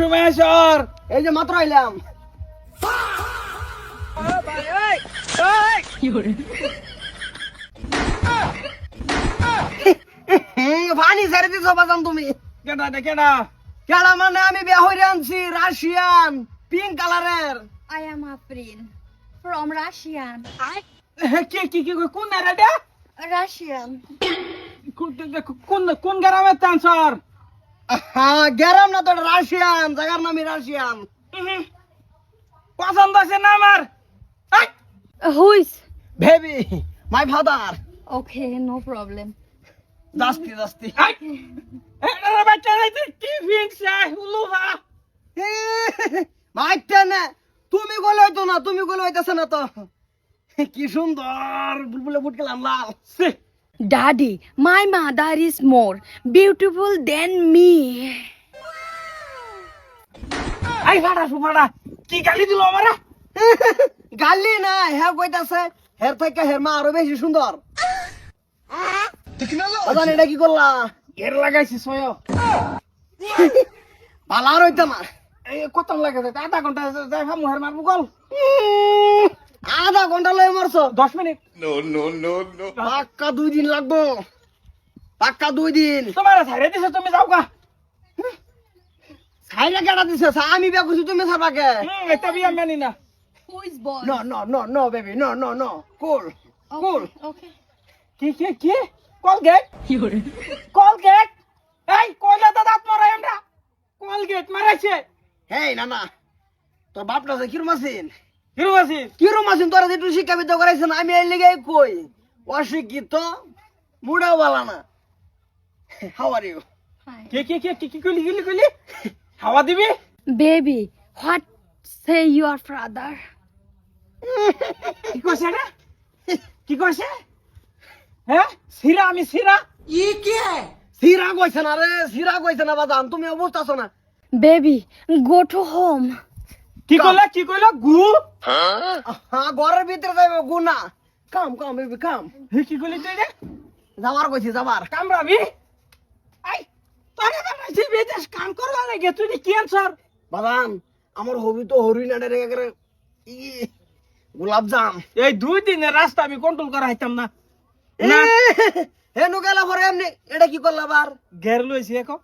সময় আসর? এই যে মাত্র আইলাম। পানি ছেড়ে দিছ বাজান তুমি। কেডা দে কেডা? কেডা মানে আমি বিয়া হইরে আনছি রাশিয়ান পিঙ্ক কালারের। I am Afrin from Russian. কি কি কি কোন রে দে? Russian. কোন গ্রামের তানসর? হ্যাঁ গেরাম না তো রাশিয়ান, জায়গার নামই রাশিয়ান। পছন্দ আছে না আমার? Who is? Baby my father. Okay, no problem. জাস্তি জাস্তি। এটা বাচ্চা রাইতে কি ফিনসা হুলুভা। মাইতে না তুমি গলে হইতো না, তুমি গলে হইতাছে না তো। কি সুন্দর বুলবুলে বুট গেলাম লাল। Daddy, my mother is more beautiful than me. I ফাড়া সুফাড়া কি গালি দিল আমারে? গালি না, হ্যাঁ কইতাছে হের থেকে হের মা আরো বেশি সুন্দর। আজান এটা কি করলা? এর লাগাইছি সয়। পালা আর হইতো না। এই কত লাগে আধা ঘন্টা যাই মুহের মারবো গল। আধা ঘন্টা লয়ে মরছো। 10 মিনিট। পাক্কা 2 দিন লাগবো, পাক্কা 2 দিন। তোমার ছাইরে দিছে তুমি যাও গা। ছাইরা কেডা দিছে? আমি বিয়া করছি তুমি ছাড়বা কে? এটা বিয়া মানি না। Who is boy? No no no no baby no no no cool cool. Okay. কি কলগেট কলগেট এই কইলা দাদা আপনারা আমরা কলগেট মারাইছে। হেই না না তোর বাপটা যে কিরম আছেন? হিরো আছে কিরম আছেন তোরা যে একটু শিক্ষা বিদ্যা করাইছেন? আমি এই লিগে কই অশিক্ষিত মুড়াও বালা না। How are you? Hi. কি কইলি হাওয়া দিবি? Baby, what say your father? কি কইছে না? কি কইছে? হ্যাঁ সিরা আমি সিরা সিরা কইছে না রে, সিরা কইছে না বাজান, তুমি বুঝতাছো না। Baby, go to home. কি কইলা গু? হ্যাঁ ঘরের ভিতরে যাইবে গুনা। কাম কাম বেবি কাম। কি কইলি তুই রে? যাবার কইছি যাবার। কামড়াবি? আই তোরে বানাইছি বিদেশ কাম করবা লাগে তুই কি আনসার? বাজান আমার হবি তো হরিণাডের একেবারে গোলাপ জাম। এই 2 দিনের রাস্তা আমি কন্ট্রোল করা হইতাম না। না হেনু গেলা পরে এমনি এটা কি করলা আবার? ঘের লইছি এখন।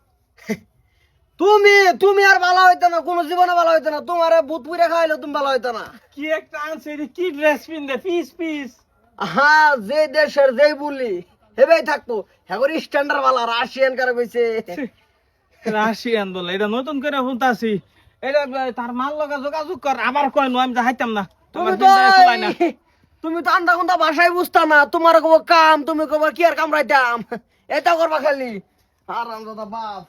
তুমি আর ভালো হইতো না, কোন জীবনে ভালো হইতো না। তোমার ভূত পুরে খাইলে তুমি ভালো হইতো না। কি একটা আনছে রে, কি ড্রেস পিনদে পিস হ্যাঁ যে দেশের যেই বলি হেবেই থাকতো। হ্যাঁ স্ট্যান্ডার্ড বালা রাশিয়ান করে কইছে। রাশিয়ান বলে এটা নতুন করে শুনতাছি। এটা তার মাল লগা যোগাযোগ কর আবার কয় নয় আমি যাইতাম না। তুমি তোমার তো দিনটা চলাই না। তুমি তো আন্দা কুন্দা ভাষাই বুঝতা না। তোমার কব কাম, তুমি কব কি আর কামড়াইতাম। এটা করবা খালি আর আমরা বাপ।